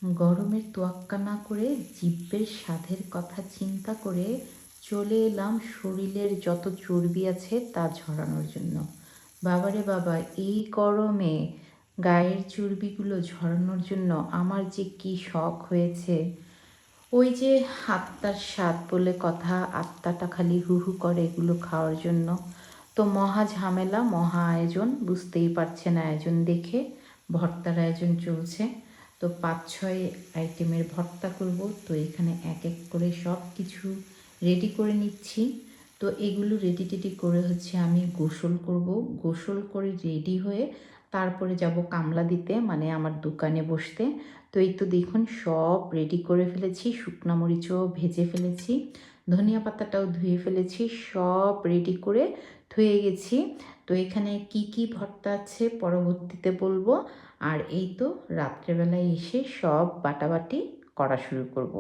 গরমের তোয়াক্কা না করে জিভের স্বাদের কথা চিন্তা করে চলে এলাম শরীরের যত চর্বি আছে তা ঝরানোর জন্য। বাবারে বাবা, এই গরমে গায়ের চর্বিগুলো ঝরানোর জন্য আমার যে কি শখ হয়েছে। ওই যে আত্মার স্বাদ বলে কথা, আত্মাটা খালি হু হু করে এগুলো খাওয়ার জন্য। তো মহা ঝামেলা, মহা আয়োজন, বুঝতেই পারছেন আয়োজন দেখে। ভর্তার আয়োজন চলছে। তো ৫-৬ আইটেমের ভর্তা করব। তো এখানে এক এক করে সব কিছু রেডি করে নিচ্ছি। তো এগুলো রেডি টেডি করে হচ্ছে আমি গোসল করব। গোসল করে রেডি হয়ে তারপরে যাব কামলা দিতে, মানে আমার দোকানে বসতে। তো এই তো দেখুন সব রেডি করে ফেলেছি, শুকনো মরিচও ভেজে ফেলেছি, ধনিয়া পাতাটাও ধুয়ে ফেলেছি, সব রেডি করে ধুয়ে গেছি। তো এখানে কি কি ভর্তা আছে পরবর্তীতে বলবো। আর এই তো রাত্রেবেলায় এসে সব বাটাবাটি করা শুরু করব।